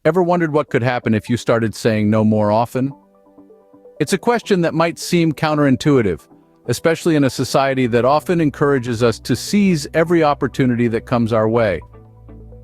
Ever wondered what could happen if you started saying no more often? It's a question that might seem counterintuitive, especially in a society that often encourages us to seize every opportunity that comes our way.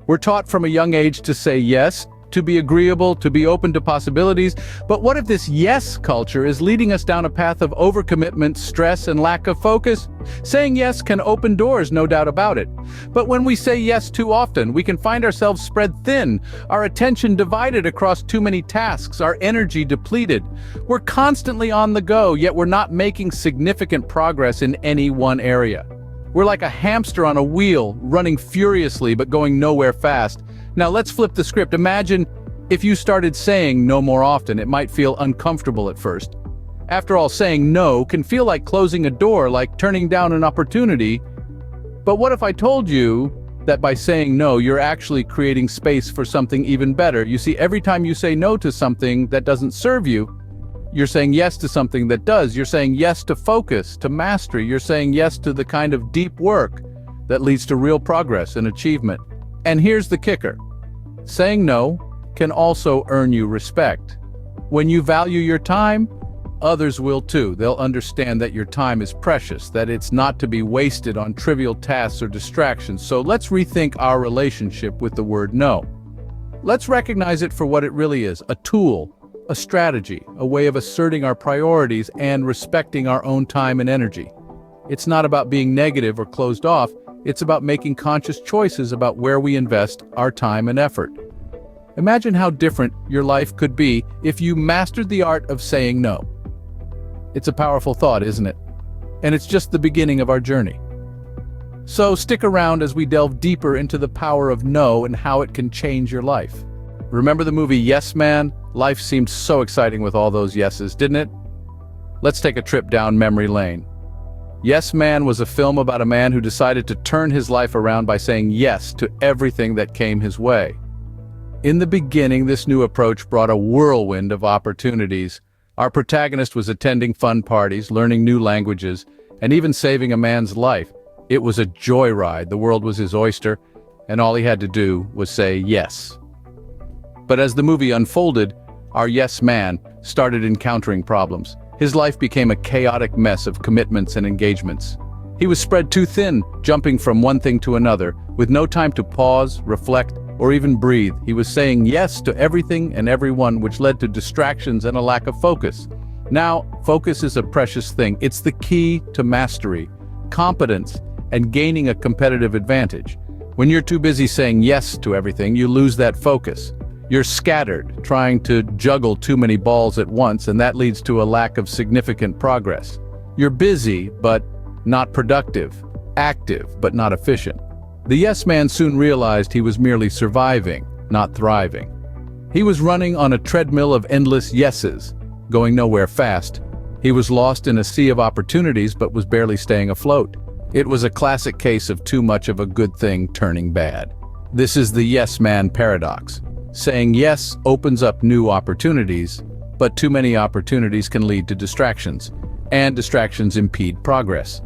We're taught from a young age to say yes, to be agreeable, to be open to possibilities, but what if this yes culture is leading us down a path of overcommitment, stress, and lack of focus? Saying yes can open doors, no doubt about it. But when we say yes too often, we can find ourselves spread thin, our attention divided across too many tasks, our energy depleted. We're constantly on the go, yet we're not making significant progress in any one area. We're like a hamster on a wheel, running furiously but going nowhere fast. Now let's flip the script. Imagine if you started saying no more often. It might feel uncomfortable at first. After all, saying no can feel like closing a door, like turning down an opportunity. But what if I told you that by saying no, you're actually creating space for something even better? You see, every time you say no to something that doesn't serve you, you're saying yes to something that does. You're saying yes to focus, to mastery. You're saying yes to the kind of deep work that leads to real progress and achievement. And here's the kicker. Saying no can also earn you respect. When you value your time, others will too. They'll understand that your time is precious, that it's not to be wasted on trivial tasks or distractions. So let's rethink our relationship with the word no. Let's recognize it for what it really is, a tool, a strategy, a way of asserting our priorities and respecting our own time and energy. It's not about being negative or closed off. It's about making conscious choices about where we invest our time and effort. Imagine how different your life could be if you mastered the art of saying no. It's a powerful thought, isn't it? And it's just the beginning of our journey. So stick around as we delve deeper into the power of no and how it can change your life. Remember the movie Yes Man? Life seemed so exciting with all those yeses, didn't it? Let's take a trip down memory lane. Yes Man was a film about a man who decided to turn his life around by saying yes to everything that came his way. In the beginning, this new approach brought a whirlwind of opportunities. Our protagonist was attending fun parties, learning new languages, and even saving a man's life. It was a joyride. The world was his oyster, and all he had to do was say yes. But as the movie unfolded, our yes man started encountering problems. His life became a chaotic mess of commitments and engagements. He was spread too thin, jumping from one thing to another, with no time to pause, reflect, or even breathe. He was saying yes to everything and everyone, which led to distractions and a lack of focus. Now, focus is a precious thing. It's the key to mastery, competence, and gaining a competitive advantage. When you're too busy saying yes to everything, you lose that focus. You're scattered, trying to juggle too many balls at once, and that leads to a lack of significant progress. You're busy, but not productive, active, but not efficient. The yes man soon realized he was merely surviving, not thriving. He was running on a treadmill of endless yeses, going nowhere fast. He was lost in a sea of opportunities, but was barely staying afloat. It was a classic case of too much of a good thing turning bad. This is the yes man paradox. Saying yes opens up new opportunities, but too many opportunities can lead to distractions, and distractions impede progress.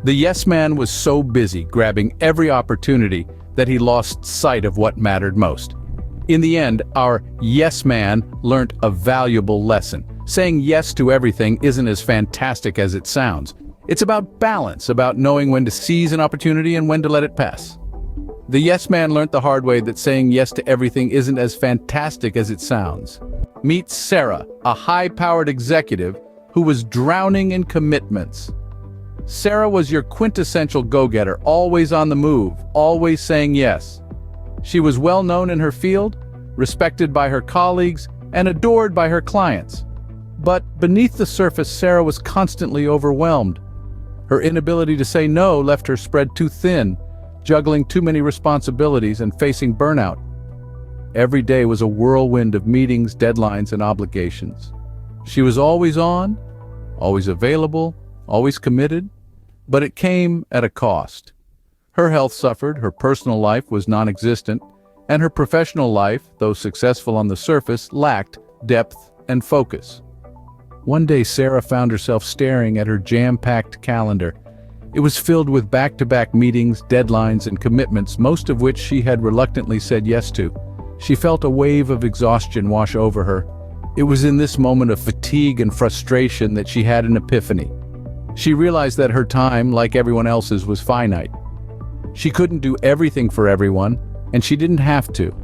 The yes man was so busy grabbing every opportunity that he lost sight of what mattered most. In the end, our yes man learned a valuable lesson. Saying yes to everything isn't as fantastic as it sounds. It's about balance, about knowing when to seize an opportunity and when to let it pass. The yes man learned the hard way that saying yes to everything isn't as fantastic as it sounds. Meet Sarah, a high-powered executive who was drowning in commitments. Sarah was your quintessential go-getter, always on the move, always saying yes. She was well known in her field, respected by her colleagues, and adored by her clients. But beneath the surface, Sarah was constantly overwhelmed. Her inability to say no left her spread too thin, juggling too many responsibilities and facing burnout. Every day was a whirlwind of meetings, deadlines, and obligations. She was always on, always available, always committed, but it came at a cost. Her health suffered, her personal life was non-existent, and her professional life, though successful on the surface, lacked depth and focus. One day, Sarah found herself staring at her jam-packed calendar. It was filled with back-to-back meetings, deadlines, and commitments, most of which she had reluctantly said yes to. She felt a wave of exhaustion wash over her. It was in this moment of fatigue and frustration that she had an epiphany. She realized that her time, like everyone else's, was finite. She couldn't do everything for everyone, and she didn't have to.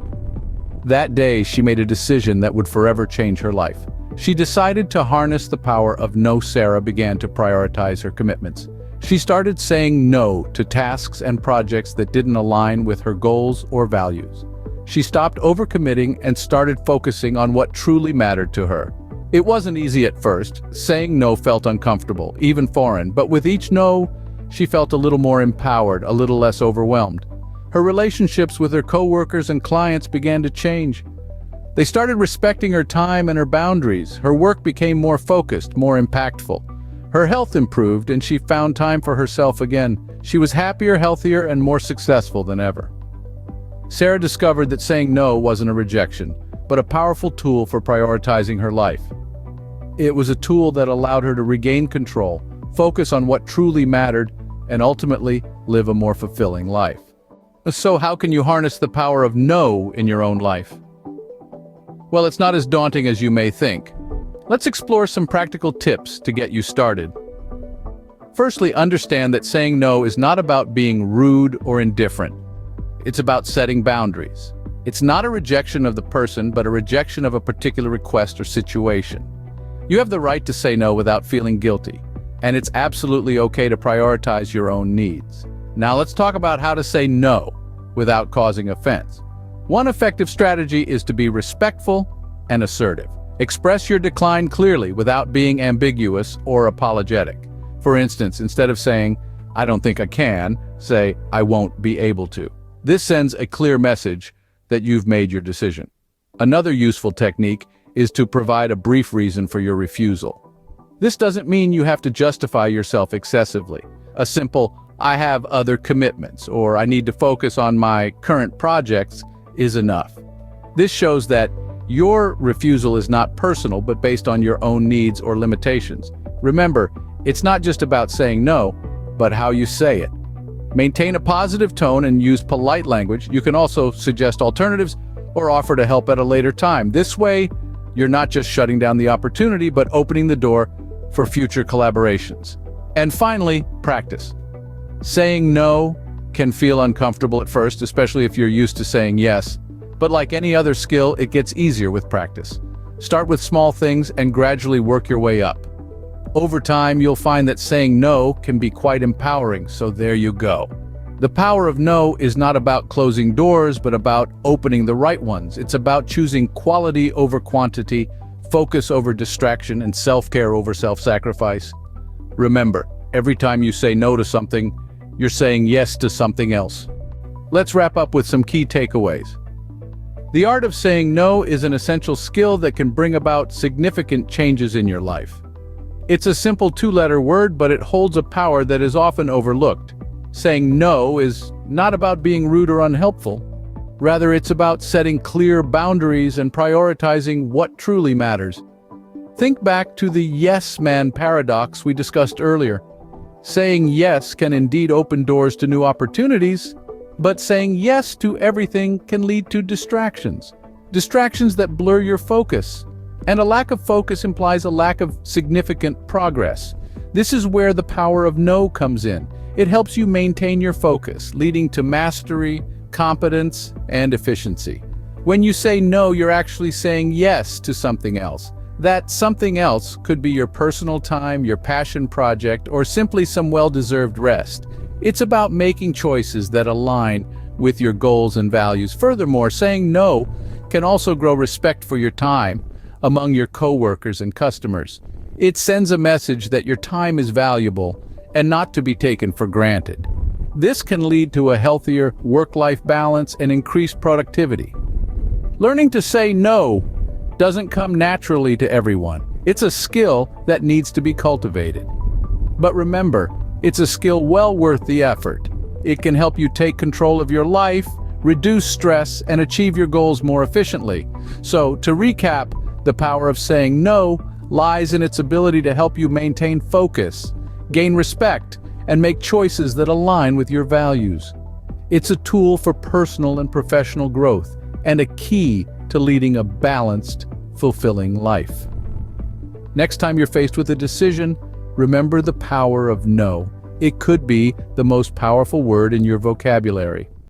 That day, she made a decision that would forever change her life. She decided to harness the power of no. Sarah began to prioritize her commitments. She started saying no to tasks and projects that didn't align with her goals or values. She stopped overcommitting and started focusing on what truly mattered to her. It wasn't easy at first. Saying no felt uncomfortable, even foreign, but with each no, she felt a little more empowered, a little less overwhelmed. Her relationships with her coworkers and clients began to change. They started respecting her time and her boundaries. Her work became more focused, more impactful. Her health improved, and she found time for herself again. She was happier, healthier, and more successful than ever. Sarah discovered that saying no wasn't a rejection, but a powerful tool for prioritizing her life. It was a tool that allowed her to regain control, focus on what truly mattered, and ultimately live a more fulfilling life. So how can you harness the power of no in your own life? Well, it's not as daunting as you may think. Let's explore some practical tips to get you started. Firstly, understand that saying no is not about being rude or indifferent. It's about setting boundaries. It's not a rejection of the person, but a rejection of a particular request or situation. You have the right to say no without feeling guilty, and it's absolutely okay to prioritize your own needs. Now let's talk about how to say no without causing offense. One effective strategy is to be respectful and assertive. Express your decline clearly without being ambiguous or apologetic. For instance, instead of saying, "I don't think I can," say, "I won't be able to." This sends a clear message that you've made your decision. Another useful technique is to provide a brief reason for your refusal. This doesn't mean you have to justify yourself excessively. A simple, "I have other commitments," or "I need to focus on my current projects," is enough. This shows that your refusal is not personal, but based on your own needs or limitations. Remember, it's not just about saying no, but how you say it. Maintain a positive tone and use polite language. You can also suggest alternatives or offer to help at a later time. This way, you're not just shutting down the opportunity, but opening the door for future collaborations. And finally, practice. Saying no can feel uncomfortable at first, especially if you're used to saying yes. But like any other skill, it gets easier with practice. Start with small things and gradually work your way up. Over time, you'll find that saying no can be quite empowering, so there you go. The power of no is not about closing doors, but about opening the right ones. It's about choosing quality over quantity, focus over distraction, and self-care over self-sacrifice. Remember, every time you say no to something, you're saying yes to something else. Let's wrap up with some key takeaways. The art of saying no is an essential skill that can bring about significant changes in your life. It's a simple two-letter word, but it holds a power that is often overlooked. Saying no is not about being rude or unhelpful. Rather, it's about setting clear boundaries and prioritizing what truly matters. Think back to the yes man paradox we discussed earlier. Saying yes can indeed open doors to new opportunities, but saying yes to everything can lead to distractions. Distractions that blur your focus. And a lack of focus implies a lack of significant progress. This is where the power of no comes in. It helps you maintain your focus, leading to mastery, competence, and efficiency. When you say no, you're actually saying yes to something else. That something else could be your personal time, your passion project, or simply some well-deserved rest. It's about making choices that align with your goals and values. Furthermore, saying no can also grow respect for your time among your coworkers and customers. It sends a message that your time is valuable and not to be taken for granted. This can lead to a healthier work-life balance and increased productivity. Learning to say no doesn't come naturally to everyone. It's a skill that needs to be cultivated. But remember, it's a skill well worth the effort. It can help you take control of your life, reduce stress, and achieve your goals more efficiently. So, to recap, the power of saying no lies in its ability to help you maintain focus, gain respect, and make choices that align with your values. It's a tool for personal and professional growth, and a key to leading a balanced, fulfilling life. Next time you're faced with a decision, remember the power of no. It could be the most powerful word in your vocabulary.